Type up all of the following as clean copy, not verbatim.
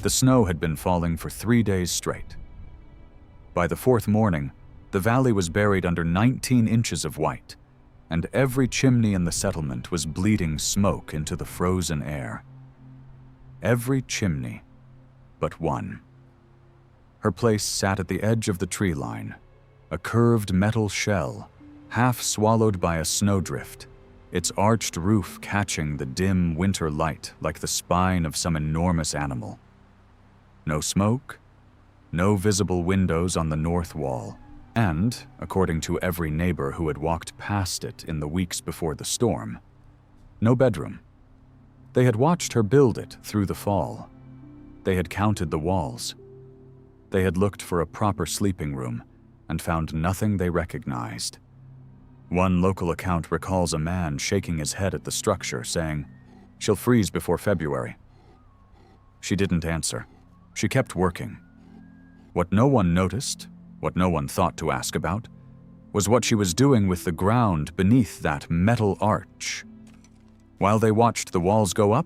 The snow had been falling for 3 days straight. By the fourth morning, the valley was buried under 19 inches of white, and every chimney in the settlement was bleeding smoke into the frozen air. Every chimney but one. Her place sat at the edge of the tree line, a curved metal shell, half swallowed by a snowdrift, its arched roof catching the dim winter light like the spine of some enormous animal. No smoke, no visible windows on the north wall, and, according to every neighbor who had walked past it in the weeks before the storm, no bedroom. They had watched her build it through the fall. They had counted the walls. They had looked for a proper sleeping room and found nothing they recognized. One local account recalls a man shaking his head at the structure, saying, "She'll freeze before February." She didn't answer. She kept working. What no one noticed, what no one thought to ask about, was what she was doing with the ground beneath that metal arch. While they watched the walls go up,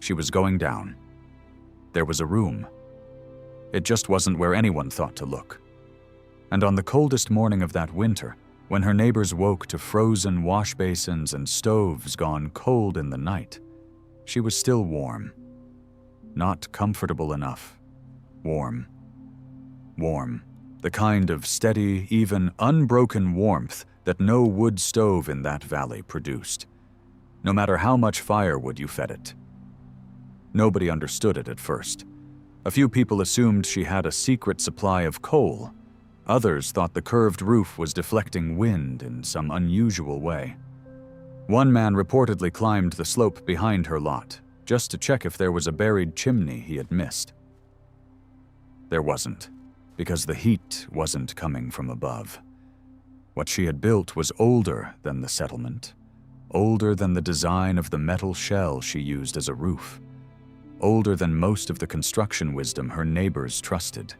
she was going down. There was a room. It just wasn't where anyone thought to look. And on the coldest morning of that winter, when her neighbors woke to frozen wash basins and stoves gone cold in the night, she was still warm. Not comfortable enough. Warm. Warm. The kind of steady, even unbroken warmth that no wood stove in that valley produced, no matter how much firewood you fed it. Nobody understood it at first. A few people assumed she had a secret supply of coal. Others thought the curved roof was deflecting wind in some unusual way. One man reportedly climbed the slope behind her lot, just to check if there was a buried chimney he had missed. There wasn't, because the heat wasn't coming from above. What she had built was older than the settlement, older than the design of the metal shell she used as a roof, older than most of the construction wisdom her neighbors trusted.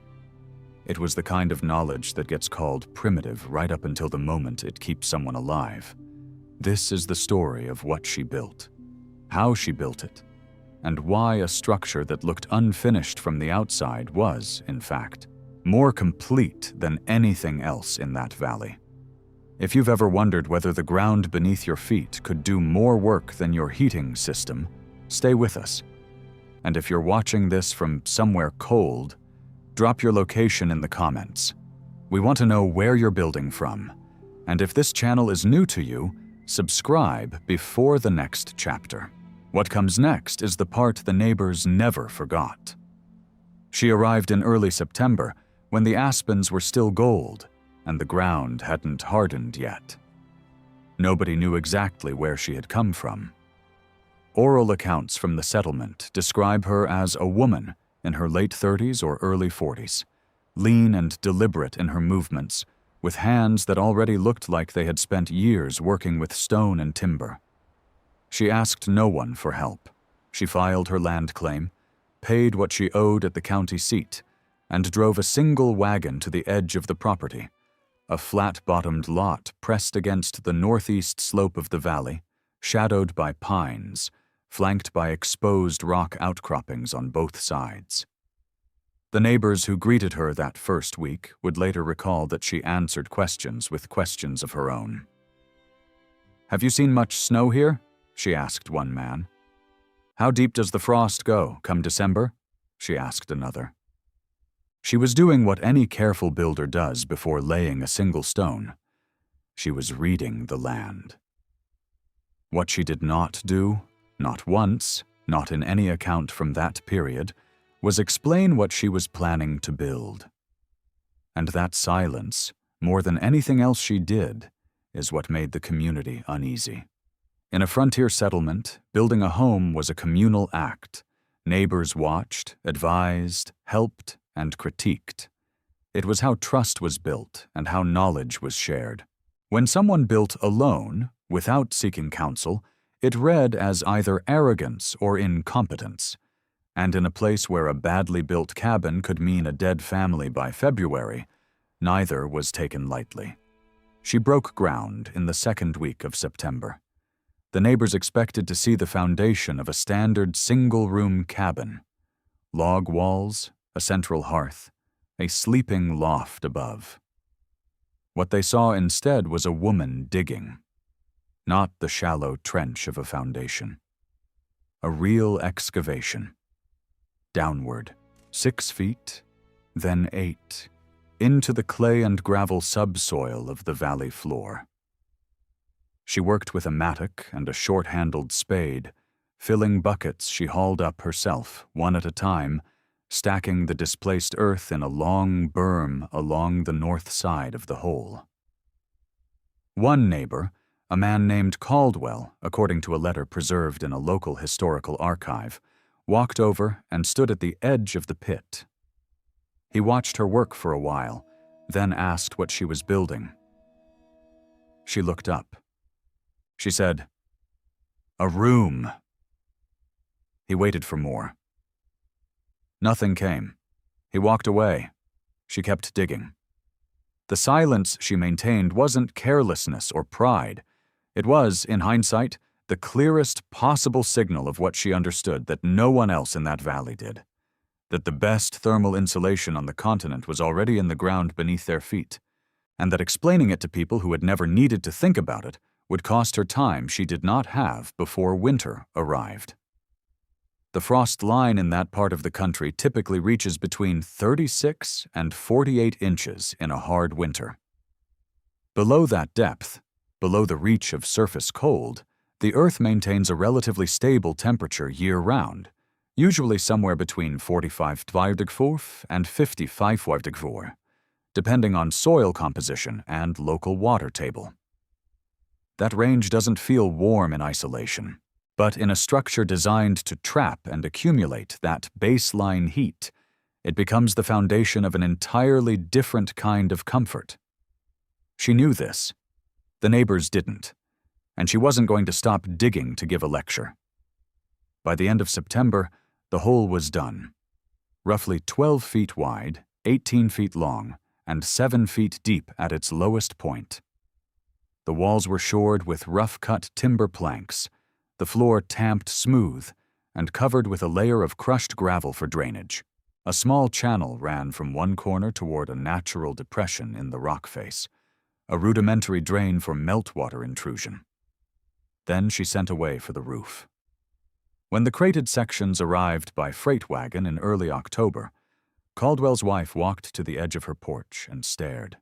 It was the kind of knowledge that gets called primitive right up until the moment it keeps someone alive. This is the story of what she built, how she built it, and why a structure that looked unfinished from the outside was, in fact, more complete than anything else in that valley. If you've ever wondered whether the ground beneath your feet could do more work than your heating system, stay with us. And if you're watching this from somewhere cold, drop your location in the comments. We want to know where you're building from. And if this channel is new to you, subscribe before the next chapter. What comes next is the part the neighbors never forgot. She arrived in early September, when the aspens were still gold and the ground hadn't hardened yet. Nobody knew exactly where she had come from. Oral accounts from the settlement describe her as a woman in her late 30s or early 40s, lean and deliberate in her movements, with hands that already looked like they had spent years working with stone and timber. She asked no one for help. She filed her land claim, paid what she owed at the county seat, and drove a single wagon to the edge of the property, a flat-bottomed lot pressed against the northeast slope of the valley, shadowed by pines, flanked by exposed rock outcroppings on both sides. The neighbors who greeted her that first week would later recall that she answered questions with questions of her own. "Have you seen much snow here?" she asked one man. "How deep does the frost go, come December?" she asked another. She was doing what any careful builder does before laying a single stone. She was reading the land. What she did not do, not once, not in any account from that period, was explain what she was planning to build. And that silence, more than anything else she did, is what made the community uneasy. In a frontier settlement, building a home was a communal act. Neighbors watched, advised, helped, and critiqued. It was how trust was built and how knowledge was shared. When someone built alone, without seeking counsel, it read as either arrogance or incompetence. And in a place where a badly built cabin could mean a dead family by February, neither was taken lightly. She broke ground in the second week of September. The neighbors expected to see the foundation of a standard single-room cabin. log walls, a central hearth, a sleeping loft above. What they saw instead was a woman digging, not the shallow trench of a foundation. A real excavation. Downward, 6 feet, then 8, into the clay and gravel subsoil of the valley floor. She worked with a mattock and a short-handled spade, filling buckets she hauled up herself, one at a time, stacking the displaced earth in a long berm along the north side of the hole. One neighbor, a man named Caldwell, according to a letter preserved in a local historical archive, walked over and stood at the edge of the pit. He watched her work for a while, then asked what she was building. She looked up. She said, "A room." He waited for more. Nothing came. He walked away. She kept digging. The silence she maintained wasn't carelessness or pride. It was, in hindsight, the clearest possible signal of what she understood that no one else in that valley did. That the best thermal insulation on the continent was already in the ground beneath their feet, and that explaining it to people who had never needed to think about it would cost her time she did not have before winter arrived. The frost line in that part of the country typically reaches between 36 and 48 inches in a hard winter. Below that depth, below the reach of surface cold, the Earth maintains a relatively stable temperature year-round, usually somewhere between 45 degrees and 55 degrees, depending on soil composition and local water table. That range doesn't feel warm in isolation, but in a structure designed to trap and accumulate that baseline heat, it becomes the foundation of an entirely different kind of comfort. She knew this. The neighbors didn't, and she wasn't going to stop digging to give a lecture. By the end of September, the hole was done. Roughly 12 feet wide, 18 feet long, and 7 feet deep at its lowest point. The walls were shored with rough-cut timber planks, the floor tamped smooth and covered with a layer of crushed gravel for drainage. A small channel ran from one corner toward a natural depression in the rock face, a rudimentary drain for meltwater intrusion. Then she sent away for the roof. When the crated sections arrived by freight wagon in early October, Caldwell's wife walked to the edge of her porch and stared.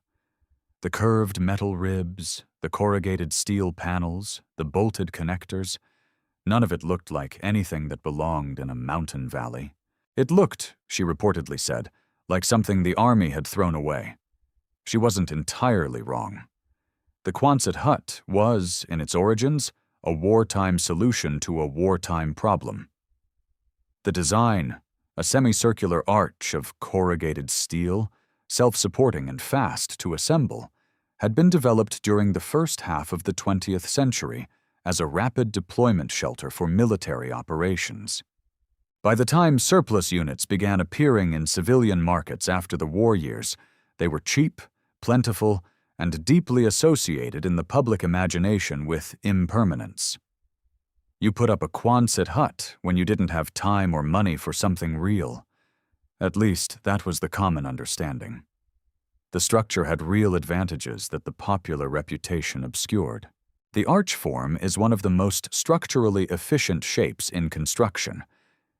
The curved metal ribs, the corrugated steel panels, the bolted connectors, none of it looked like anything that belonged in a mountain valley. It looked, she reportedly said, like something the army had thrown away. She wasn't entirely wrong. The Quonset hut was, in its origins, a wartime solution to a wartime problem. The design, a semicircular arch of corrugated steel, self-supporting and fast to assemble, had been developed during the first half of the 20th century as a rapid deployment shelter for military operations. By the time surplus units began appearing in civilian markets after the war years, they were cheap, plentiful, and deeply associated in the public imagination with impermanence. You put up a Quonset hut when you didn't have time or money for something real. At least, that was the common understanding. The structure had real advantages that the popular reputation obscured. The arch form is one of the most structurally efficient shapes in construction.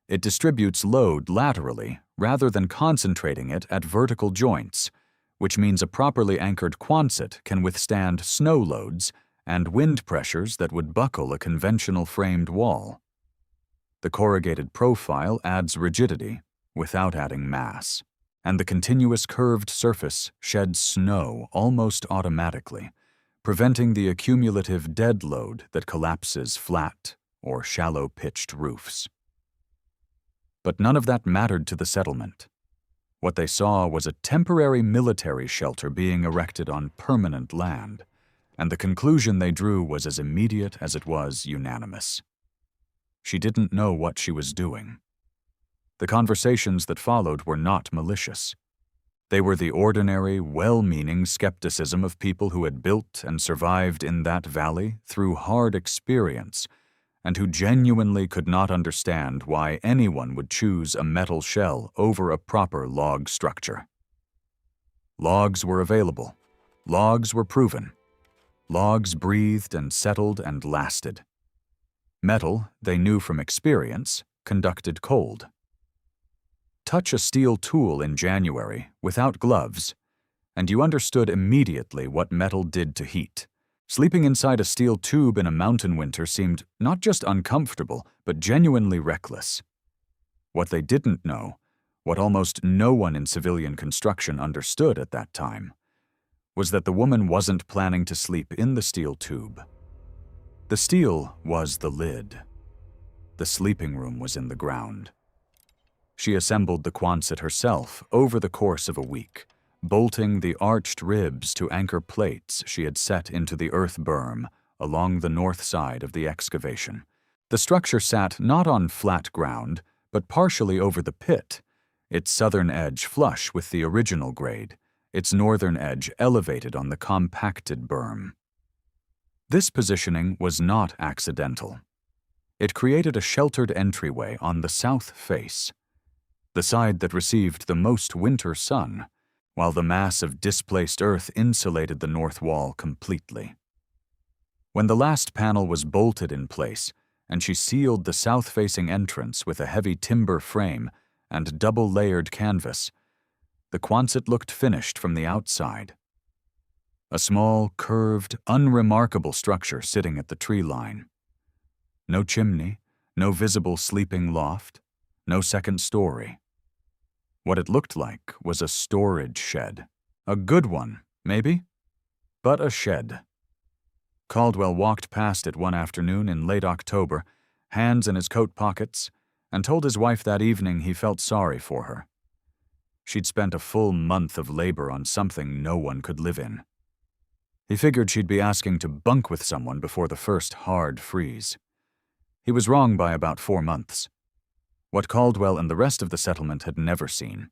It distributes load laterally rather than concentrating it at vertical joints, which means a properly anchored Quonset can withstand snow loads and wind pressures that would buckle a conventional framed wall. The corrugated profile adds rigidity without adding mass, and the continuous curved surface sheds snow almost automatically, preventing the accumulative dead load that collapses flat or shallow-pitched roofs. But none of that mattered to the settlement. What they saw was a temporary military shelter being erected on permanent land, and the conclusion they drew was as immediate as it was unanimous. She didn't know what she was doing. The conversations that followed were not malicious. They were the ordinary, well-meaning skepticism of people who had built and survived in that valley through hard experience and who genuinely could not understand why anyone would choose a metal shell over a proper log structure. Logs were available. Logs were proven. Logs breathed and settled and lasted. Metal, they knew from experience, conducted cold. Touch a steel tool in January without gloves, and you understood immediately what metal did to heat. Sleeping inside a steel tube in a mountain winter seemed not just uncomfortable, but genuinely reckless. What they didn't know, what almost no one in civilian construction understood at that time, was that the woman wasn't planning to sleep in the steel tube. The steel was the lid. The sleeping room was in the ground. She assembled the Quonset herself over the course of a week, bolting the arched ribs to anchor plates she had set into the earth berm along the north side of the excavation. The structure sat not on flat ground, but partially over the pit, its southern edge flush with the original grade, its northern edge elevated on the compacted berm. This positioning was not accidental. It created a sheltered entryway on the south face, the side that received the most winter sun, while the mass of displaced earth insulated the north wall completely. When the last panel was bolted in place, and she sealed the south-facing entrance with a heavy timber frame and double-layered canvas, the Quonset looked finished from the outside. A small, curved, unremarkable structure sitting at the tree line. No chimney, no visible sleeping loft, no second story. What it looked like was a storage shed. A good one, maybe, but a shed. Caldwell walked past it one afternoon in late October, hands in his coat pockets, and told his wife that evening he felt sorry for her. She'd spent a full month of labor on something no one could live in. He figured she'd be asking to bunk with someone before the first hard freeze. He was wrong by about 4 months. What Caldwell and the rest of the settlement had never seen,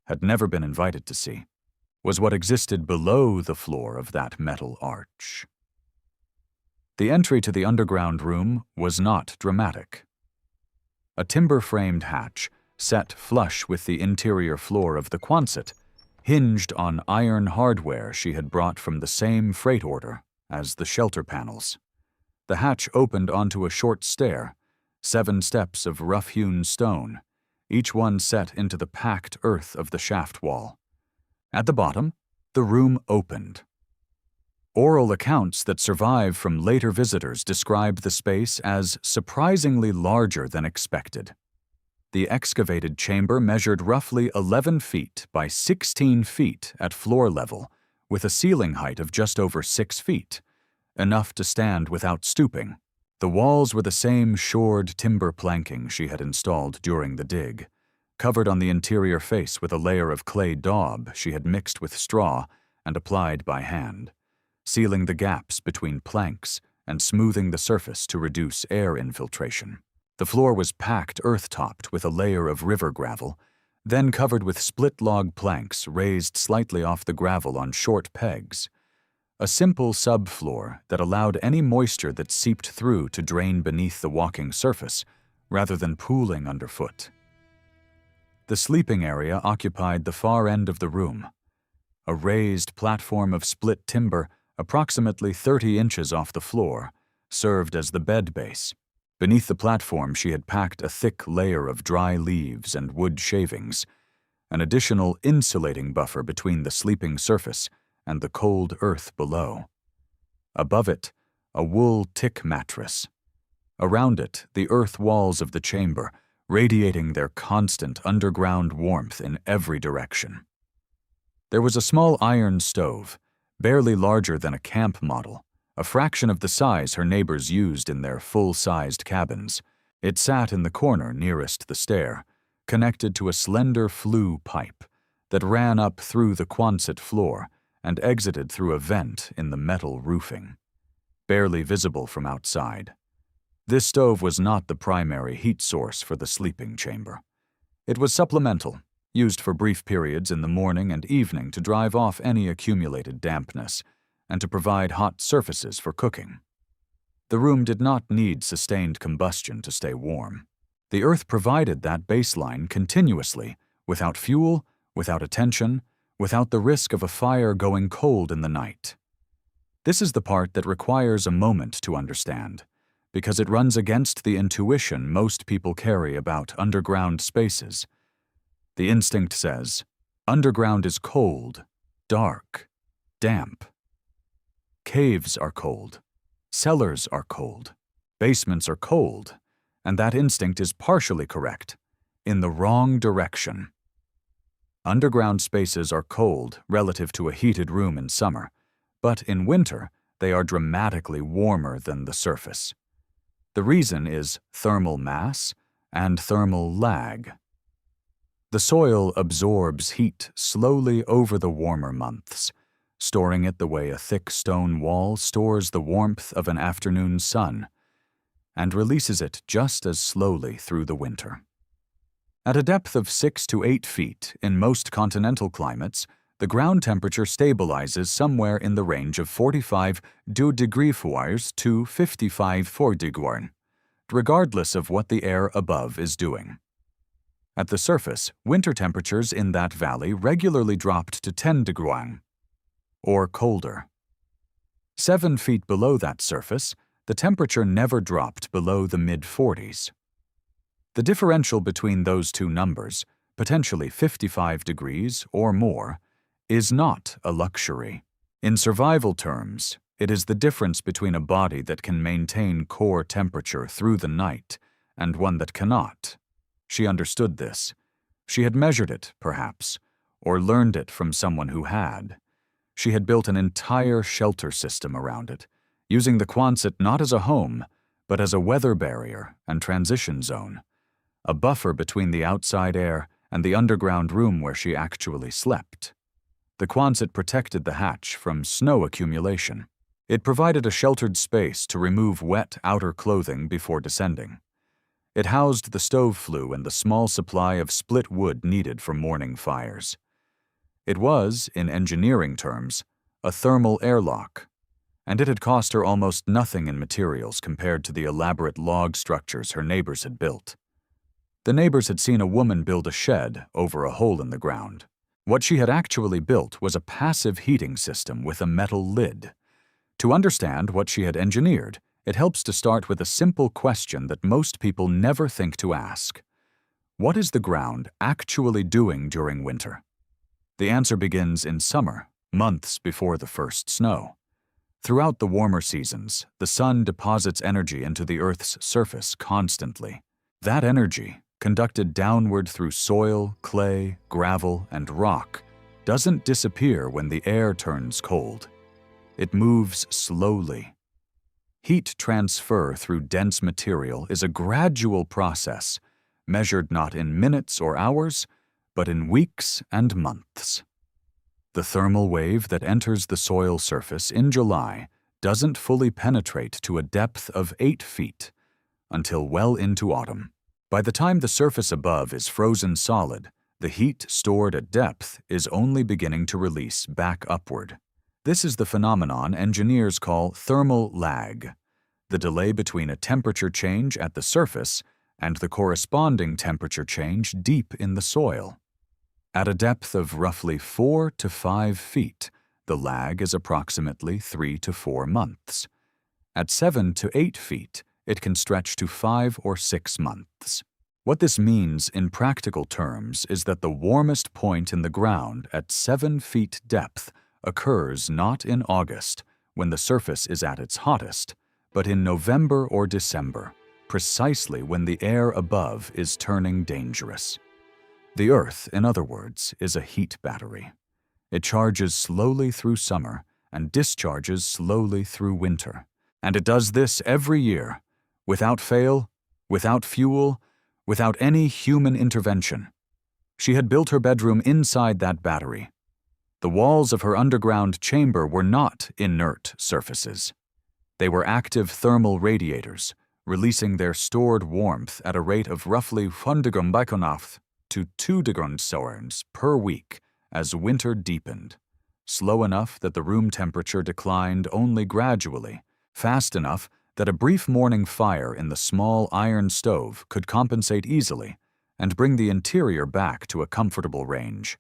had never been invited to see, was what existed below the floor of that metal arch. The entry to the underground room was not dramatic. A timber-framed hatch, set flush with the interior floor of the Quonset, hinged on iron hardware she had brought from the same freight order as the shelter panels. The hatch opened onto a short stair, 7 steps of rough-hewn stone, each one set into the packed earth of the shaft wall. At the bottom, the room opened. Oral accounts that survive from later visitors describe the space as surprisingly larger than expected. The excavated chamber measured roughly 11 feet by 16 feet at floor level, with a ceiling height of just over 6 feet, enough to stand without stooping. The walls were the same shored timber planking she had installed during the dig, covered on the interior face with a layer of clay daub she had mixed with straw and applied by hand, sealing the gaps between planks and smoothing the surface to reduce air infiltration. The floor was packed earth-topped with a layer of river gravel, then covered with split-log planks raised slightly off the gravel on short pegs. A simple subfloor that allowed any moisture that seeped through to drain beneath the walking surface, rather than pooling underfoot. The sleeping area occupied the far end of the room. A raised platform of split timber, approximately 30 inches off the floor, served as the bed base. Beneath the platform she had packed a thick layer of dry leaves and wood shavings, an additional insulating buffer between the sleeping surface and the cold earth below. Above it, a wool tick mattress. Around it, the earth walls of the chamber, radiating their constant underground warmth in every direction. There was a small iron stove, barely larger than a camp model, a fraction of the size her neighbors used in their full-sized cabins. It sat in the corner nearest the stair, connected to a slender flue pipe that ran up through the Quonset floor and exited through a vent in the metal roofing, barely visible from outside. This stove was not the primary heat source for the sleeping chamber. It was supplemental, used for brief periods in the morning and evening to drive off any accumulated dampness and to provide hot surfaces for cooking. The room did not need sustained combustion to stay warm. The Earth provided that baseline continuously, without fuel, without attention, without the risk of a fire going cold in the night. This is the part that requires a moment to understand, because it runs against the intuition most people carry about underground spaces. The instinct says, underground is cold, dark, damp. Caves are cold, cellars are cold, basements are cold, and that instinct is partially correct, in the wrong direction. Underground spaces are cold relative to a heated room in summer, but in winter they are dramatically warmer than the surface. The reason is thermal mass and thermal lag. The soil absorbs heat slowly over the warmer months, storing it the way a thick stone wall stores the warmth of an afternoon sun, and releases it just as slowly through the winter. At a depth of 6 to 8 feet in most continental climates, the ground temperature stabilizes somewhere in the range of 45 degrees to 55 degrees, regardless of what the air above is doing. At the surface, winter temperatures in that valley regularly dropped to 10 degrees, or colder. 7 feet below that surface, the temperature never dropped below the mid-40s. The differential between those two numbers, potentially 55 degrees or more, is not a luxury. In survival terms, it is the difference between a body that can maintain core temperature through the night and one that cannot. She understood this. She had measured it, perhaps, or learned it from someone who had. She had built an entire shelter system around it, using the Quonset not as a home, but as a weather barrier and transition zone, a buffer between the outside air and the underground room where she actually slept. The Quonset protected the hatch from snow accumulation. It provided a sheltered space to remove wet outer clothing before descending. It housed the stove flue and the small supply of split wood needed for morning fires. It was, in engineering terms, a thermal airlock, and it had cost her almost nothing in materials compared to the elaborate log structures her neighbors had built. The neighbors had seen a woman build a shed over a hole in the ground. What she had actually built was a passive heating system with a metal lid. To understand what she had engineered, it helps to start with a simple question that most people never think to ask. What is the ground actually doing during winter? The answer begins in summer, months before the first snow. Throughout the warmer seasons, the sun deposits energy into the Earth's surface constantly. That energy, conducted downward through soil, clay, gravel, and rock, doesn't disappear when the air turns cold. It moves slowly. Heat transfer through dense material is a gradual process, measured not in minutes or hours, but in weeks and months. The thermal wave that enters the soil surface in July doesn't fully penetrate to a depth of 8 feet until well into autumn. By the time the surface above is frozen solid, the heat stored at depth is only beginning to release back upward. This is the phenomenon engineers call thermal lag, the delay between a temperature change at the surface and the corresponding temperature change deep in the soil. At a depth of roughly 4 to 5 feet, the lag is approximately 3 to 4 months. At 7 to 8 feet, it can stretch to 5 or 6 months. What this means in practical terms is that the warmest point in the ground at 7 feet depth occurs not in August, when the surface is at its hottest, but in November or December, precisely when the air above is turning dangerous. The Earth, in other words, is a heat battery. It charges slowly through summer and discharges slowly through winter. And it does this every year, without fail, without fuel, without any human intervention. She had built her bedroom inside that battery. The walls of her underground chamber were not inert surfaces. They were active thermal radiators, releasing their stored warmth at a rate of roughly 1 degree to 2 degrees per week as winter deepened, slow enough that the room temperature declined only gradually, fast enough that a brief morning fire in the small iron stove could compensate easily and bring the interior back to a comfortable range.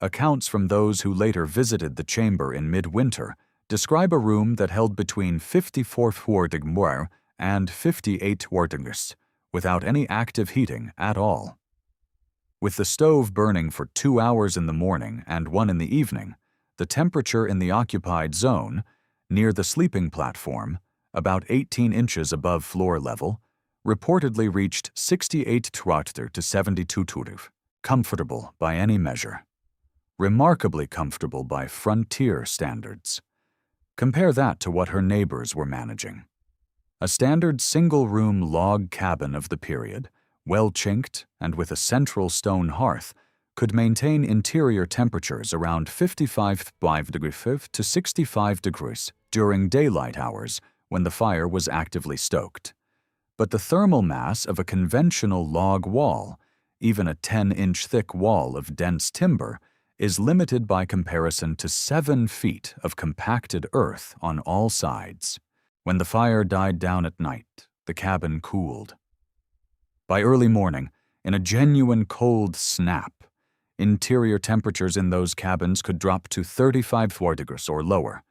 Accounts from those who later visited the chamber in midwinter describe a room that held between 54 degrees and 58 degrees, without any active heating at all. With the stove burning for 2 hours in the morning and 1 in the evening, the temperature in the occupied zone, near the sleeping platform, about 18 inches above floor level, reportedly reached 68 to 72 comfortable by any measure. Remarkably comfortable by frontier standards. Compare that to what her neighbors were managing. A standard single-room log cabin of the period, well chinked and with a central stone hearth, could maintain interior temperatures around 55 degrees to 65 degrees during daylight hours when the fire was actively stoked. But the thermal mass of a conventional log wall, even a 10-inch thick wall of dense timber, is limited by comparison to 7 feet of compacted earth on all sides. When the fire died down at night, the cabin cooled. By early morning, in a genuine cold snap, interior temperatures in those cabins could drop to 35 degrees or lower,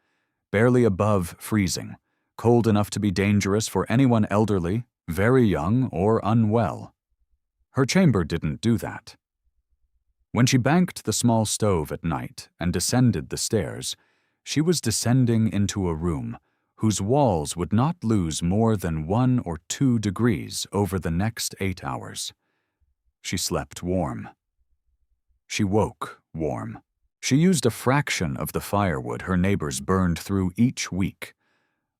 barely above freezing, cold enough to be dangerous for anyone elderly, very young, or unwell. Her chamber didn't do that. When she banked the small stove at night and descended the stairs, she was descending into a room whose walls would not lose more than 1 or 2 degrees over the next 8 hours. She slept warm. She woke warm. She used a fraction of the firewood her neighbors burned through each week.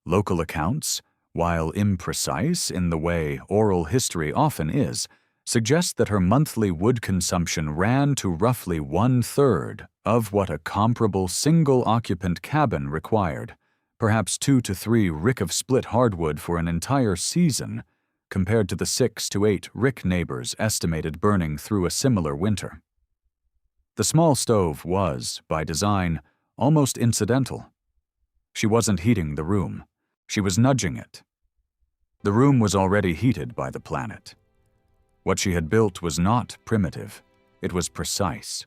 Local accounts, while imprecise in the way oral history often is, suggest that her monthly wood consumption ran to roughly 1/3 of what a comparable single-occupant cabin required, perhaps 2 to 3 rick of split hardwood for an entire season, compared to the 6 to 8 rick neighbors estimated burning through a similar winter. The small stove was, by design, almost incidental. She wasn't heating the room. She was nudging it. The room was already heated by the planet. What she had built was not primitive. It was precise.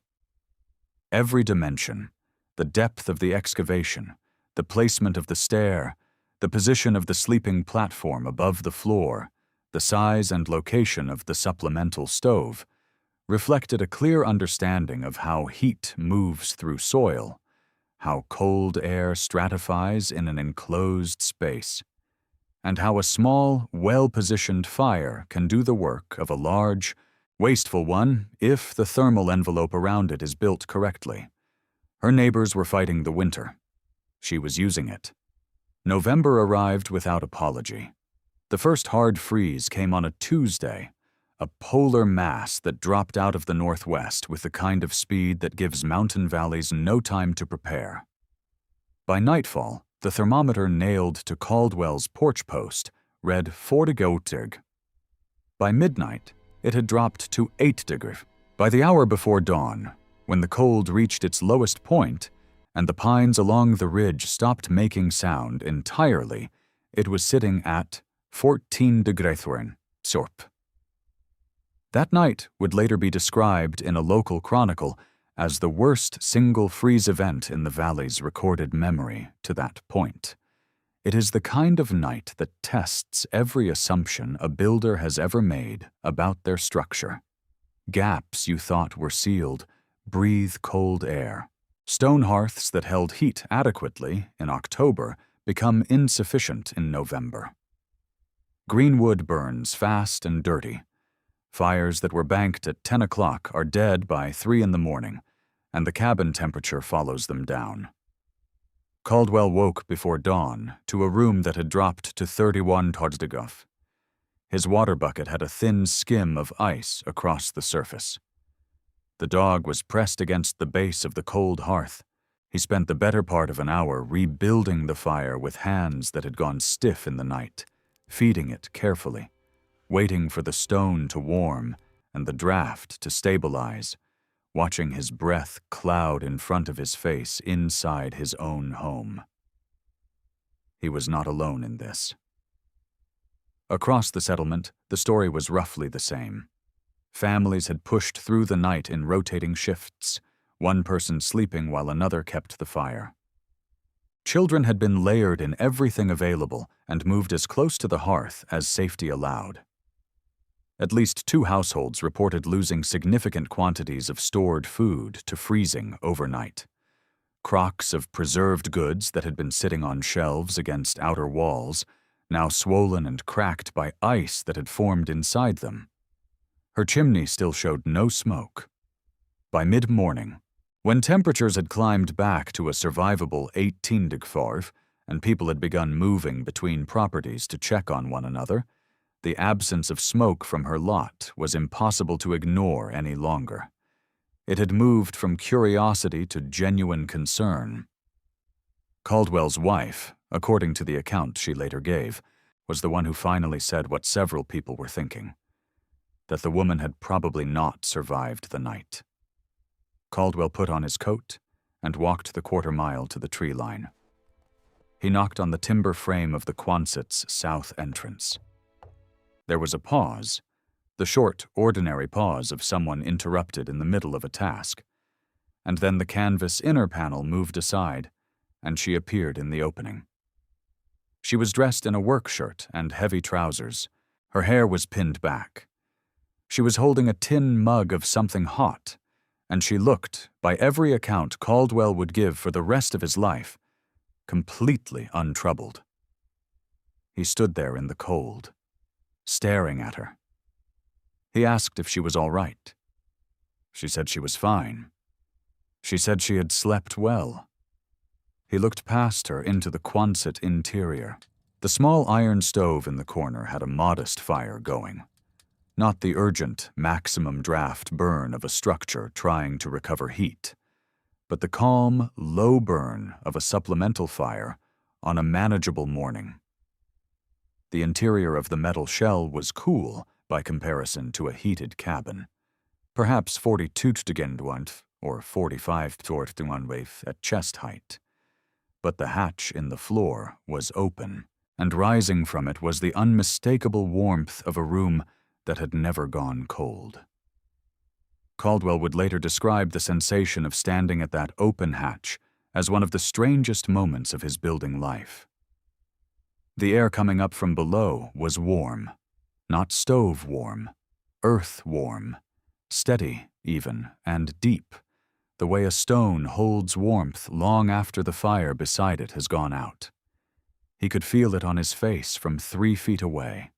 Every dimension, the depth of the excavation, the placement of the stair, the position of the sleeping platform above the floor, the size and location of the supplemental stove, reflected a clear understanding of how heat moves through soil, how cold air stratifies in an enclosed space, and how a small, well-positioned fire can do the work of a large, wasteful one if the thermal envelope around it is built correctly. Her neighbors were fighting the winter. She was using it. November arrived without apology. The first hard freeze came on a Tuesday, a polar mass that dropped out of the northwest with the kind of speed that gives mountain valleys no time to prepare. By nightfall, the thermometer nailed to Caldwell's porch post read 40. By midnight, it had dropped to 8 degrees. By the hour before dawn, when the cold reached its lowest point and the pines along the ridge stopped making sound entirely, it was sitting at 14 degrees Sorp. That night would later be described in a local chronicle as the worst single freeze event in the valley's recorded memory to that point. It is the kind of night that tests every assumption a builder has ever made about their structure. Gaps you thought were sealed breathe cold air. Stone hearths that held heat adequately in October become insufficient in November. Green wood burns fast and dirty. Fires that were banked at 10 o'clock are dead by 3 in the morning, and the cabin temperature follows them down. Caldwell woke before dawn to a room that had dropped to 31 degrees. His water bucket had a thin skim of ice across the surface. The dog was pressed against the base of the cold hearth. He spent the better part of an hour rebuilding the fire with hands that had gone stiff in the night, feeding it carefully, waiting for the stone to warm and the draft to stabilize, watching his breath cloud in front of his face inside his own home. He was not alone in this. Across the settlement, the story was roughly the same. Families had pushed through the night in rotating shifts, one person sleeping while another kept the fire. Children had been layered in everything available and moved as close to the hearth as safety allowed. At least 2 households reported losing significant quantities of stored food to freezing overnight. Crocks of preserved goods that had been sitting on shelves against outer walls, now swollen and cracked by ice that had formed inside them. Her chimney still showed no smoke. By mid-morning, when temperatures had climbed back to a survivable 18 degrees and people had begun moving between properties to check on one another, the absence of smoke from her lot was impossible to ignore any longer. It had moved from curiosity to genuine concern. Caldwell's wife, according to the account she later gave, was the one who finally said what several people were thinking, that the woman had probably not survived the night. Caldwell put on his coat and walked the quarter-mile to the tree line. He knocked on the timber frame of the Quonset's south entrance. There was a pause, the short, ordinary pause of someone interrupted in the middle of a task, and then the canvas inner panel moved aside, and she appeared in the opening. She was dressed in a work shirt and heavy trousers. Her hair was pinned back. She was holding a tin mug of something hot, and she looked, by every account Caldwell would give for the rest of his life, completely untroubled. He stood there in the cold, staring at her. He asked if she was all right. She said she was fine. She said she had slept well. He looked past her into the Quonset interior. The small iron stove in the corner had a modest fire going. Not the urgent, maximum draft burn of a structure trying to recover heat, but the calm, low burn of a supplemental fire on a manageable morning. The interior of the metal shell was cool by comparison to a heated cabin, perhaps 42 degrees or 45 degrees at chest height. But the hatch in the floor was open, and rising from it was the unmistakable warmth of a room that had never gone cold. Caldwell would later describe the sensation of standing at that open hatch as one of the strangest moments of his building life. The air coming up from below was warm, not stove warm, earth warm, steady even, and deep, the way a stone holds warmth long after the fire beside it has gone out. He could feel it on his face from 3 feet away.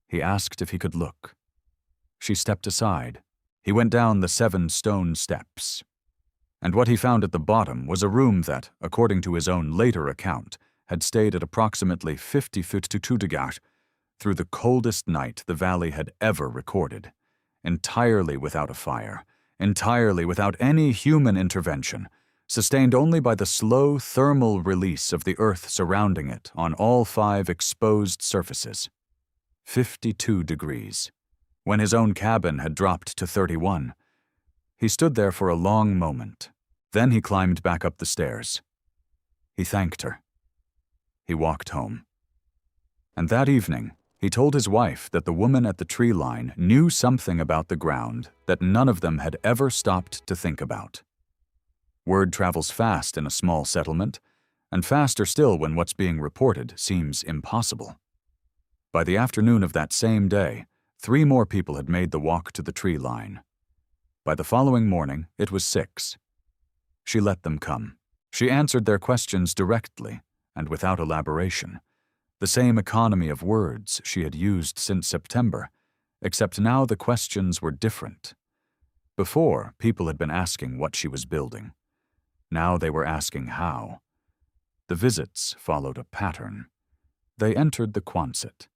He asked if he could look. She stepped aside. He went down the 7 stone steps. And what he found at the bottom was a room that, according to his own later account, had stayed at approximately 50 feet to 2 degrees through the coldest night the valley had ever recorded, entirely without a fire, entirely without any human intervention, sustained only by the slow thermal release of the earth surrounding it on all 5 exposed surfaces. 52 degrees. When his own cabin had dropped to 31, he stood there for a long moment. Then he climbed back up the stairs. He thanked her. He walked home. And that evening, he told his wife that the woman at the tree line knew something about the ground that none of them had ever stopped to think about. Word travels fast in a small settlement, and faster still when what's being reported seems impossible. By the afternoon of that same day, 3 more people had made the walk to the tree line. By the following morning, it was 6. She let them come. She answered their questions directly and without elaboration, the same economy of words she had used since September, except now the questions were different. Before, people had been asking what she was building. Now they were asking how. The visits followed a pattern. They entered the Quonset.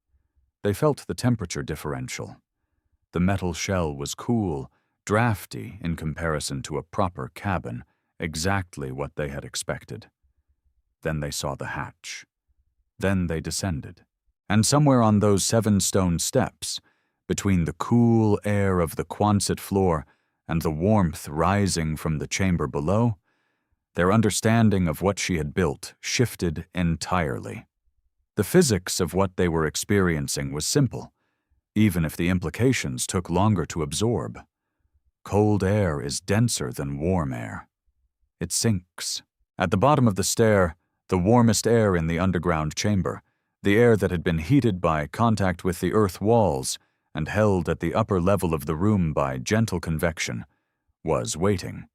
They felt the temperature differential. The metal shell was cool, drafty in comparison to a proper cabin, exactly what they had expected. Then they saw the hatch. Then they descended. And somewhere on those 7 stone steps, between the cool air of the Quonset floor and the warmth rising from the chamber below, their understanding of what she had built shifted entirely. The physics of what they were experiencing was simple, even if the implications took longer to absorb. Cold air is denser than warm air. It sinks. At the bottom of the stair, the warmest air in the underground chamber, the air that had been heated by contact with the earth walls and held at the upper level of the room by gentle convection, was waiting.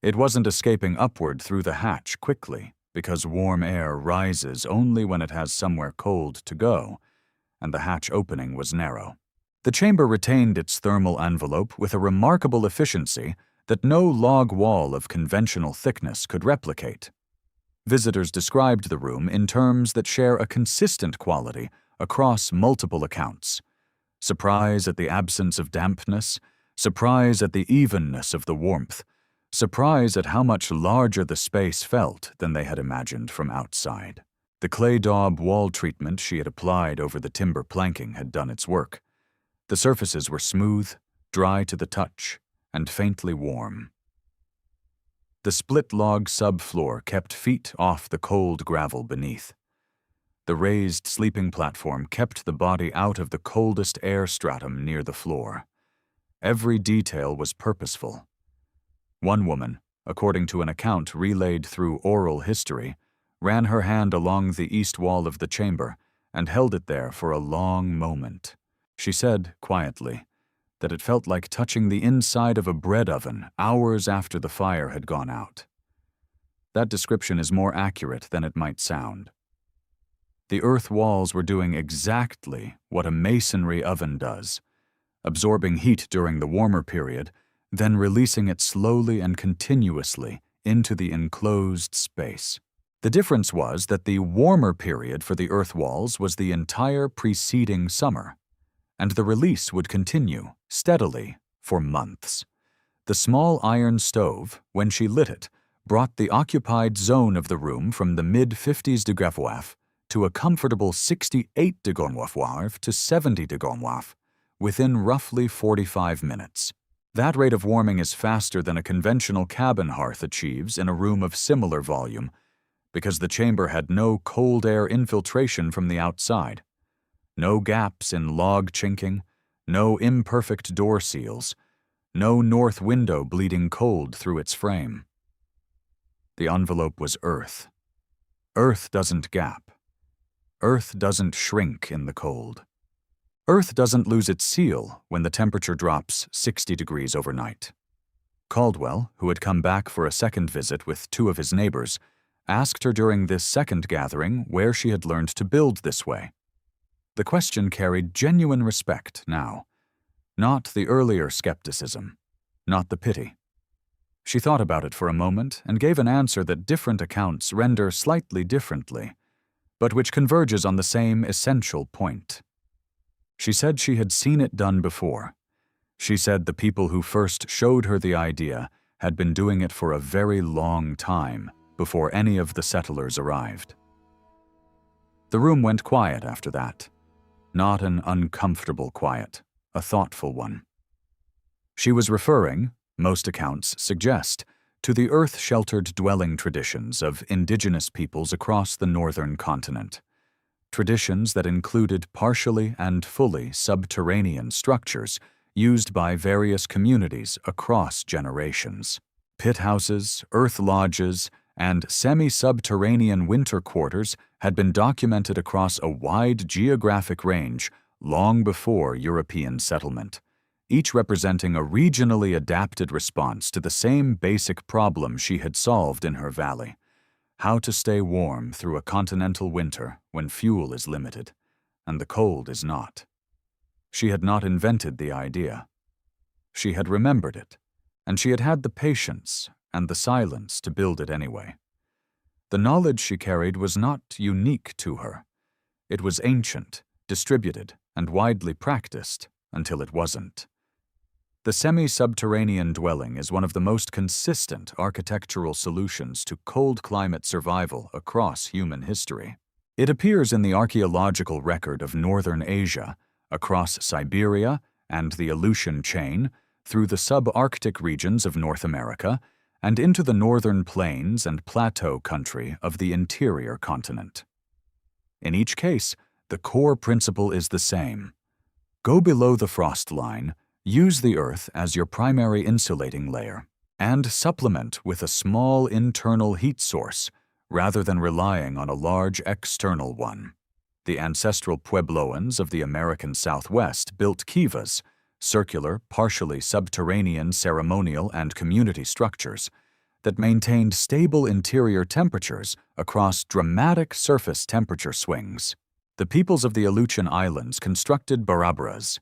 It wasn't escaping upward through the hatch quickly, because warm air rises only when it has somewhere cold to go, and the hatch opening was narrow. The chamber retained its thermal envelope with a remarkable efficiency that no log wall of conventional thickness could replicate. Visitors described the room in terms that share a consistent quality across multiple accounts. Surprise at the absence of dampness, surprise at the evenness of the warmth, surprise at how much larger the space felt than they had imagined from outside. The clay daub wall treatment she had applied over the timber planking had done its work. The surfaces were smooth, dry to the touch, and faintly warm. The split-log subfloor kept feet off the cold gravel beneath. The raised sleeping platform kept the body out of the coldest air stratum near the floor. Every detail was purposeful. One woman, according to an account relayed through oral history, ran her hand along the east wall of the chamber and held it there for a long moment. She said, quietly, that it felt like touching the inside of a bread oven hours after the fire had gone out. That description is more accurate than it might sound. The earth walls were doing exactly what a masonry oven does, absorbing heat during the warmer period, then releasing it slowly and continuously into the enclosed space. The difference was that the warmer period for the earth walls was the entire preceding summer, and the release would continue, steadily, for months. The small iron stove, when she lit it, brought the occupied zone of the room from the mid-50s degrees to a comfortable 68 degrees to 70 degrees within roughly 45 minutes. That rate of warming is faster than a conventional cabin hearth achieves in a room of similar volume, because the chamber had no cold air infiltration from the outside. No gaps in log chinking, no imperfect door seals, no north window bleeding cold through its frame. The envelope was earth. Earth doesn't gap. Earth doesn't shrink in the cold. Earth doesn't lose its seal when the temperature drops 60 degrees overnight. Caldwell, who had come back for a second visit with two of his neighbors, asked her during this second gathering where she had learned to build this way. The question carried genuine respect now, not the earlier skepticism, not the pity. She thought about it for a moment and gave an answer that different accounts render slightly differently, but which converges on the same essential point. She said she had seen it done before. She said the people who first showed her the idea had been doing it for a very long time before any of the settlers arrived. The room went quiet after that. Not an uncomfortable quiet, a thoughtful one. She was referring, most accounts suggest, to the earth-sheltered dwelling traditions of indigenous peoples across the northern continent. Traditions that included partially and fully subterranean structures used by various communities across generations. Pit houses, earth lodges, and semi-subterranean winter quarters had been documented across a wide geographic range long before European settlement, each representing a regionally adapted response to the same basic problem she had solved in her valley: how to stay warm through a continental winter when fuel is limited, and the cold is not. She had not invented the idea. She had remembered it, and she had had the patience and the silence to build it anyway. The knowledge she carried was not unique to her. It was ancient, distributed, and widely practiced until it wasn't. The semi-subterranean dwelling is one of the most consistent architectural solutions to cold climate survival across human history. It appears in the archaeological record of northern Asia, across Siberia and the Aleutian chain, through the subarctic regions of North America, and into the northern plains and plateau country of the interior continent. In each case, the core principle is the same. Go below the frost line, use the earth as your primary insulating layer, and supplement with a small internal heat source rather than relying on a large external one. The ancestral Puebloans of the American Southwest built kivas, circular, partially subterranean ceremonial and community structures, that maintained stable interior temperatures across dramatic surface temperature swings. The peoples of the Aleutian Islands constructed barabras,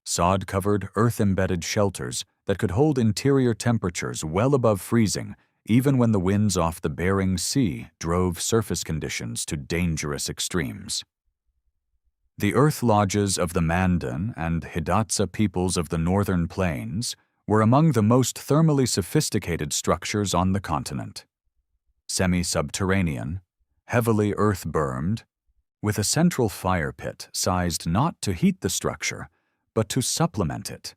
sod-covered, earth-embedded shelters that could hold interior temperatures well above freezing even when the winds off the Bering Sea drove surface conditions to dangerous extremes. The earth lodges of the Mandan and Hidatsa peoples of the northern plains were among the most thermally sophisticated structures on the continent. Semi-subterranean, heavily earth-bermed, with a central fire pit sized not to heat the structure, but to supplement it.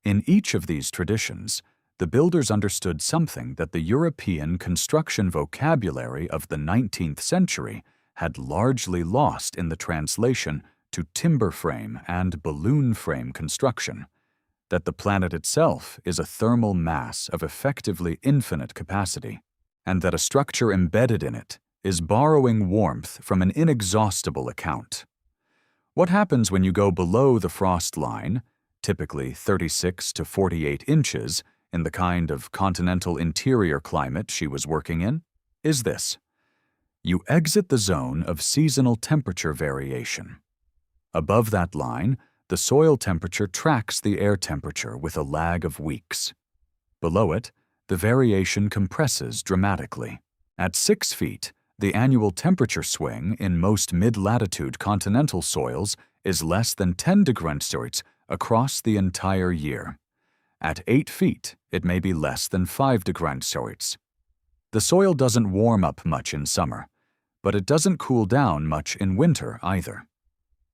In each of these traditions, the builders understood something that the European construction vocabulary of the 19th century had largely lost in the translation to timber frame and balloon frame construction, that the planet itself is a thermal mass of effectively infinite capacity, and that a structure embedded in it is borrowing warmth from an inexhaustible account. What happens when you go below the frost line, typically 36 to 48 inches in the kind of continental interior climate she was working in, is this. You exit the zone of seasonal temperature variation. Above that line, the soil temperature tracks the air temperature with a lag of weeks. Below it, the variation compresses dramatically. At 6 feet, the annual temperature swing in most mid-latitude continental soils is less than 10 degrees Celsius across the entire year. At 8 feet, it may be less than 5 degrees Celsius. The soil doesn't warm up much in summer, but it doesn't cool down much in winter either.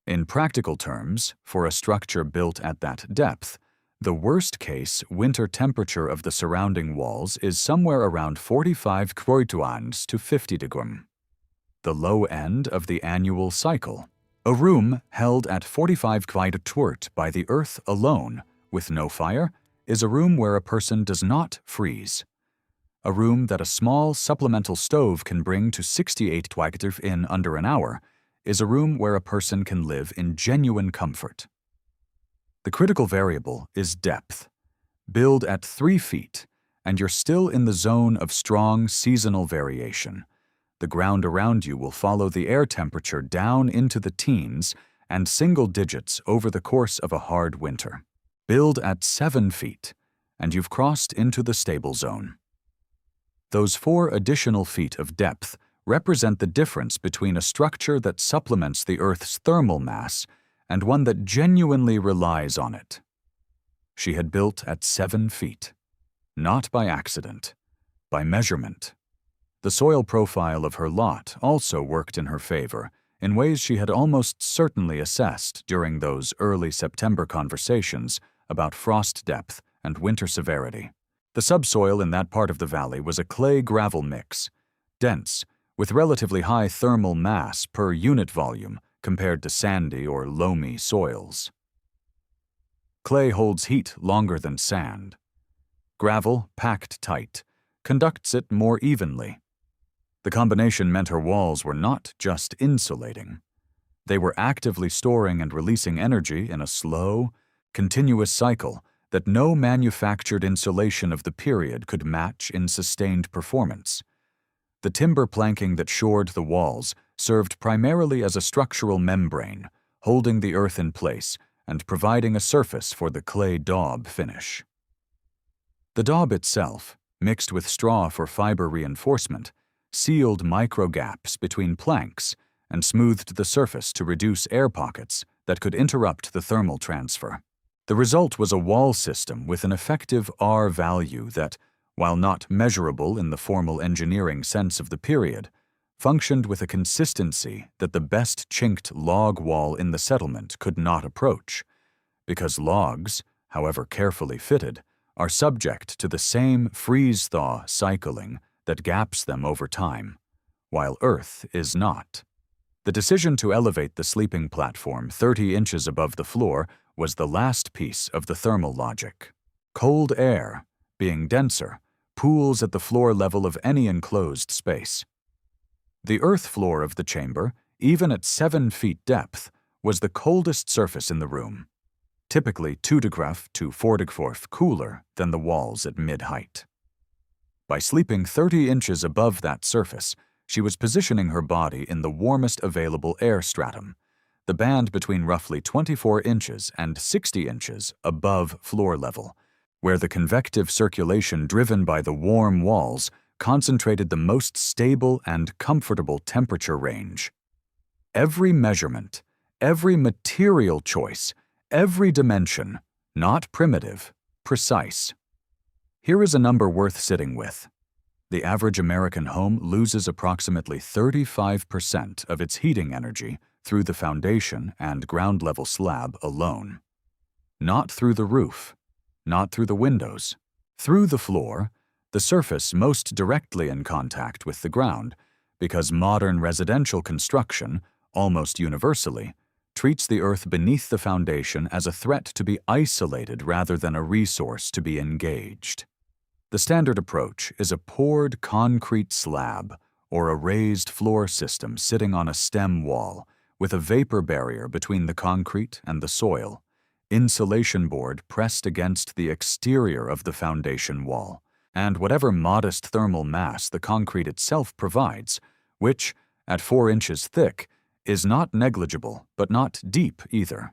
In practical terms, for a structure built at that depth, the worst-case winter temperature of the surrounding walls is somewhere around 45 degrees to 50 degrees. The low end of the annual cycle, a room held at 45 degrees by the earth alone, with no fire, is a room where a person does not freeze. A room that a small supplemental stove can bring to 68 degrees in under an hour is a room where a person can live in genuine comfort. The critical variable is depth. Build at 3 feet, and you're still in the zone of strong seasonal variation. The ground around you will follow the air temperature down into the teens and single digits over the course of a hard winter. Build at 7 feet, and you've crossed into the stable zone. Those 4 additional feet of depth represent the difference between a structure that supplements the Earth's thermal mass and one that genuinely relies on it. She had built at 7 feet, not by accident, by measurement. The soil profile of her lot also worked in her favor in ways she had almost certainly assessed during those early September conversations about frost depth and winter severity. The subsoil in that part of the valley was a clay-gravel mix, dense, with relatively high thermal mass per unit volume compared to sandy or loamy soils. Clay holds heat longer than sand. Gravel, packed tight, conducts it more evenly. The combination meant her walls were not just insulating. They were actively storing and releasing energy in a slow, continuous cycle that no manufactured insulation of the period could match in sustained performance. The timber planking that shored the walls served primarily as a structural membrane, holding the earth in place and providing a surface for the clay daub finish. The daub itself, mixed with straw for fiber reinforcement, sealed micro-gaps between planks and smoothed the surface to reduce air pockets that could interrupt the thermal transfer. The result was a wall system with an effective R value that, while not measurable in the formal engineering sense of the period, functioned with a consistency that the best chinked log wall in the settlement could not approach, because logs, however carefully fitted, are subject to the same freeze-thaw cycling that gaps them over time, while earth is not. The decision to elevate the sleeping platform 30 inches above the floor was the last piece of the thermal logic. Cold air, being denser, pools at the floor level of any enclosed space. The earth floor of the chamber, even at 7 feet depth, was the coldest surface in the room, typically 2 degrees to 4 degrees cooler than the walls at mid-height. By sleeping 30 inches above that surface, she was positioning her body in the warmest available air stratum, the band between roughly 24 inches and 60 inches above floor level, where the convective circulation driven by the warm walls concentrated the most stable and comfortable temperature range. Every measurement, every material choice, every dimension, not primitive, precise. Here is a number worth sitting with. The average American home loses approximately 35% of its heating energy through the foundation and ground-level slab alone. Not through the roof, not through the windows. Through the floor, the surface most directly in contact with the ground, because modern residential construction, almost universally, treats the earth beneath the foundation as a threat to be isolated rather than a resource to be engaged. The standard approach is a poured concrete slab or a raised floor system sitting on a stem wall with a vapor barrier between the concrete and the soil, insulation board pressed against the exterior of the foundation wall, and whatever modest thermal mass the concrete itself provides, which, at 4 inches thick, is not negligible but not deep either.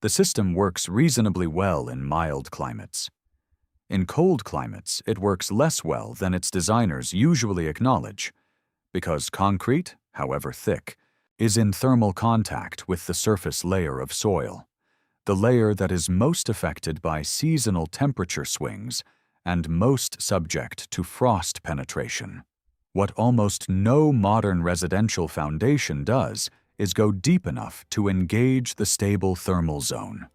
The system works reasonably well in mild climates. In cold climates, it works less well than its designers usually acknowledge, because concrete, however thick, is in thermal contact with the surface layer of soil, the layer that is most affected by seasonal temperature swings and most subject to frost penetration. What almost no modern residential foundation does is go deep enough to engage the stable thermal zone.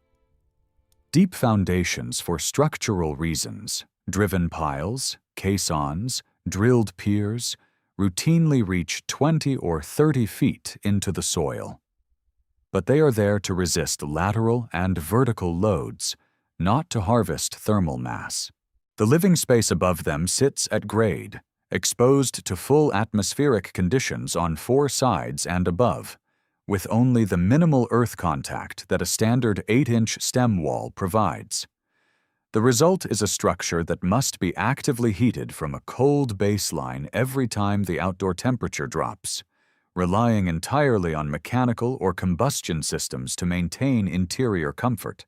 Deep foundations for structural reasons, driven piles, caissons, drilled piers, routinely reach 20 or 30 feet into the soil. But they are there to resist lateral and vertical loads, not to harvest thermal mass. The living space above them sits at grade, exposed to full atmospheric conditions on 4 sides and above, with only the minimal earth contact that a standard 8-inch stem wall provides. The result is a structure that must be actively heated from a cold baseline every time the outdoor temperature drops, relying entirely on mechanical or combustion systems to maintain interior comfort,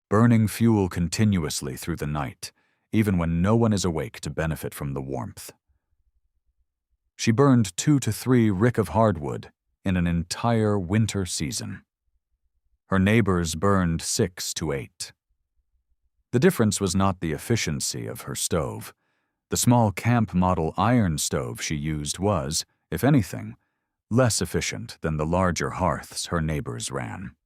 burning fuel continuously through the night, even when no one is awake to benefit from the warmth. She burned 2 to 3 rick of hardwood in an entire winter season. Her neighbors burned 6 to 8. The difference was not the efficiency of her stove. The small camp model iron stove she used was, if anything, less efficient than the larger hearths her neighbors ran.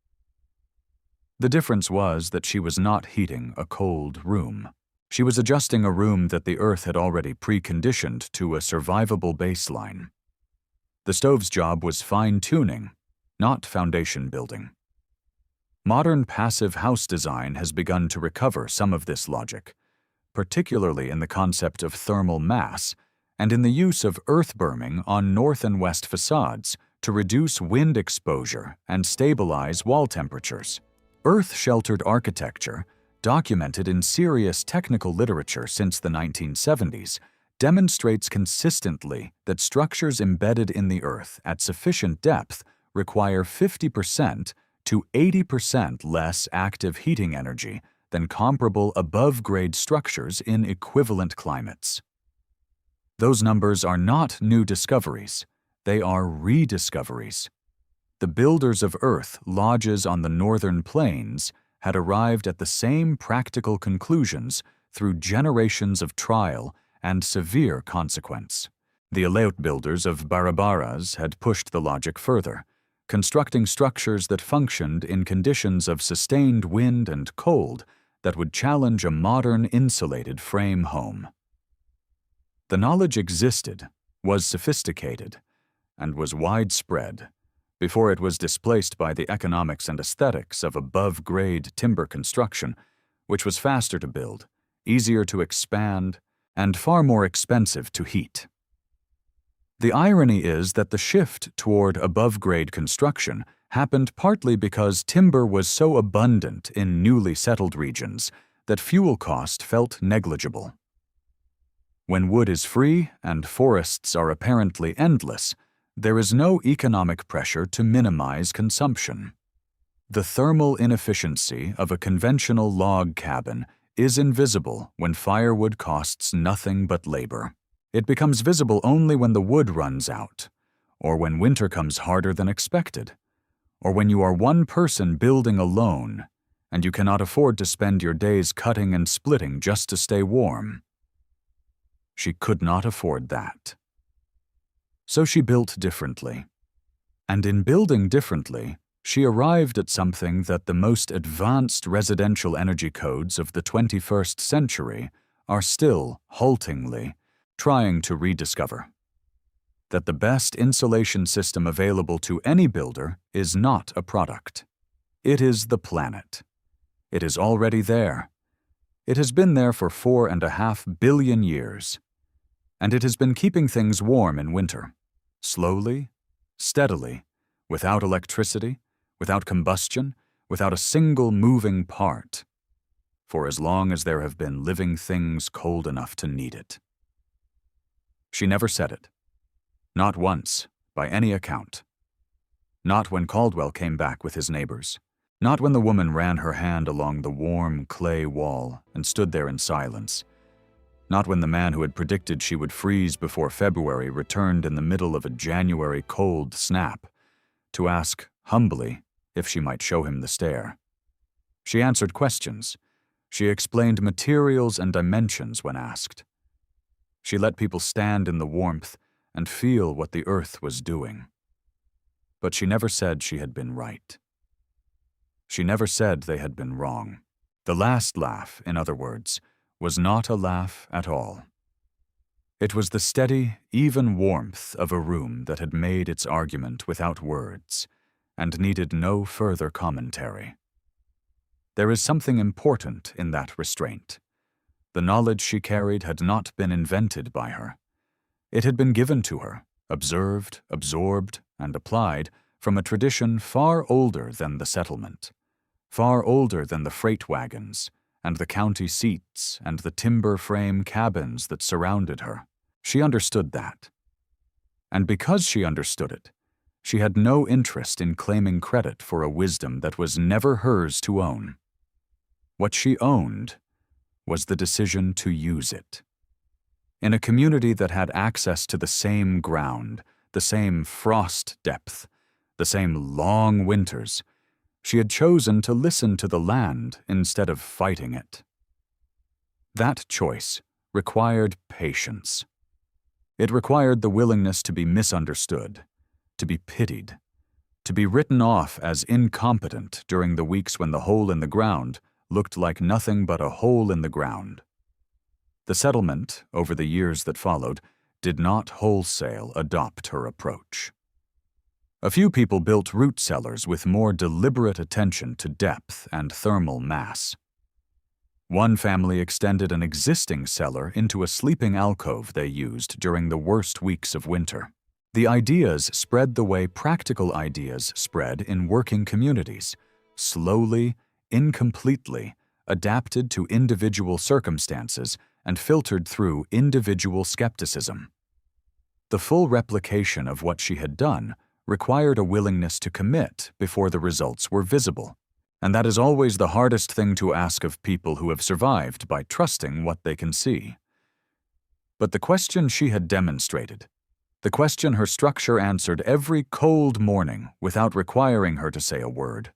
The difference was that she was not heating a cold room. She was adjusting a room that the earth had already preconditioned to a survivable baseline. The stove's job was fine-tuning, not foundation building. Modern passive house design has begun to recover some of this logic, particularly in the concept of thermal mass and in the use of earth berming on north and west facades to reduce wind exposure and stabilize wall temperatures. Earth-sheltered architecture, documented in serious technical literature since the 1970s, demonstrates consistently that structures embedded in the earth at sufficient depth require 50% to 80% less active heating energy than comparable above-grade structures in equivalent climates. Those numbers are not new discoveries, they are rediscoveries. The builders of Earth lodges on the northern plains had arrived at the same practical conclusions through generations of trial and severe consequence. The Aleut builders of Barabaras had pushed the logic further, constructing structures that functioned in conditions of sustained wind and cold that would challenge a modern insulated frame home. The knowledge existed, was sophisticated, and was widespread, before it was displaced by the economics and aesthetics of above-grade timber construction, which was faster to build, easier to expand, and far more expensive to heat. The irony is that the shift toward above-grade construction happened partly because timber was so abundant in newly settled regions that fuel cost felt negligible. When wood is free and forests are apparently endless, there is no economic pressure to minimize consumption. The thermal inefficiency of a conventional log cabin is invisible when firewood costs nothing but labor. It becomes visible only when the wood runs out, or when winter comes harder than expected, or when you are one person building alone and you cannot afford to spend your days cutting and splitting just to stay warm. She could not afford that. So she built differently. And in building differently, she arrived at something that the most advanced residential energy codes of the 21st century are still, haltingly, trying to rediscover. That the best insulation system available to any builder is not a product. It is the planet. It is already there. It has been there for 4.5 billion years. And it has been keeping things warm in winter. Slowly, steadily, without electricity, without combustion, without a single moving part, for as long as there have been living things cold enough to need it. She never said it. Not once, by any account. Not when Caldwell came back with his neighbors. Not when the woman ran her hand along the warm clay wall and stood there in silence. Not when the man who had predicted she would freeze before February returned in the middle of a January cold snap to ask, humbly, if she might show him the stair. She answered questions. She explained materials and dimensions when asked. She let people stand in the warmth and feel what the earth was doing. But she never said she had been right. She never said they had been wrong. The last laugh, in other words, was not a laugh at all. It was the steady, even warmth of a room that had made its argument without words and needed no further commentary. There is something important in that restraint. The knowledge she carried had not been invented by her. It had been given to her, observed, absorbed, and applied from a tradition far older than the settlement, far older than the freight wagons, and the county seats and the timber frame cabins that surrounded her. She understood that. And because she understood it, she had no interest in claiming credit for a wisdom that was never hers to own. What she owned was the decision to use it. In a community that had access to the same ground, the same frost depth, the same long winters, she had chosen to listen to the land instead of fighting it. That choice required patience. It required the willingness to be misunderstood, to be pitied, to be written off as incompetent during the weeks when the hole in the ground looked like nothing but a hole in the ground. The settlement, over the years that followed, did not wholesale adopt her approach. A few people built root cellars with more deliberate attention to depth and thermal mass. One family extended an existing cellar into a sleeping alcove they used during the worst weeks of winter. The ideas spread the way practical ideas spread in working communities, slowly, incompletely, adapted to individual circumstances and filtered through individual skepticism. The full replication of what she had done required a willingness to commit before the results were visible, and that is always the hardest thing to ask of people who have survived by trusting what they can see. But the question she had demonstrated, the question her structure answered every cold morning without requiring her to say a word,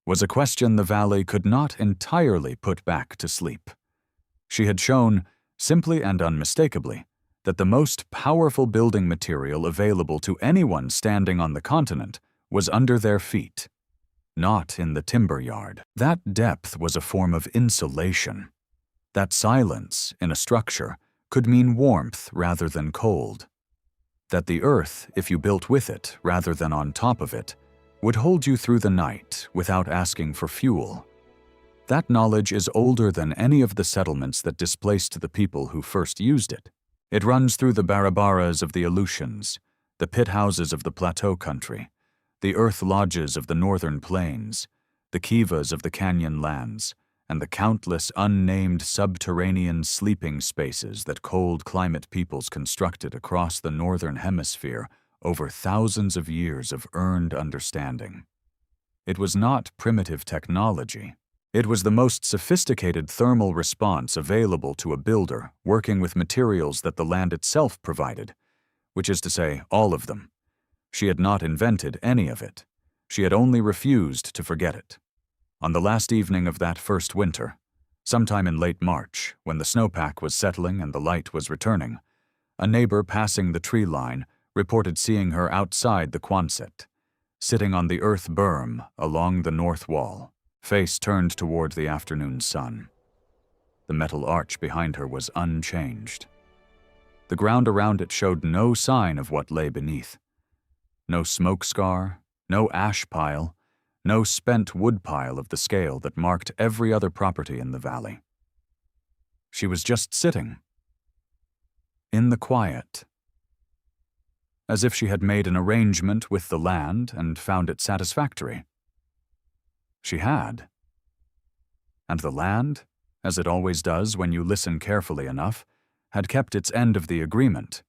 was a question the valley could not entirely put back to sleep. She had shown, simply and unmistakably, that the most powerful building material available to anyone standing on the continent was under their feet, not in the timber yard. That depth was a form of insulation. That silence in a structure could mean warmth rather than cold. that the earth, if you built with it rather than on top of it, would hold you through the night without asking for fuel. That knowledge is older than any of the settlements that displaced the people who first used it. It runs through the barabaras of the Aleutians, the pit houses of the plateau country, the earth lodges of the northern plains, the kivas of the canyon lands, and the countless unnamed subterranean sleeping spaces that cold climate peoples constructed across the northern hemisphere over thousands of years of earned understanding. It was not primitive technology. It was the most sophisticated thermal response available to a builder working with materials that the land itself provided, which is to say, all of them. She had not invented any of it. She had only refused to forget it. On the last evening of that first winter, sometime in late March, when the snowpack was settling and the light was returning, a neighbor passing the tree line reported seeing her outside the Quonset, sitting on the earth berm along the north wall, face turned toward the afternoon sun. The metal arch behind her was unchanged. The ground around it showed no sign of what lay beneath. No smoke scar, no ash pile, no spent wood pile of the scale that marked every other property in the valley. She was just sitting, in the quiet, as if she had made an arrangement with the land and found it satisfactory. She had. And the land, as it always does when you listen carefully enough, had kept its end of the agreement.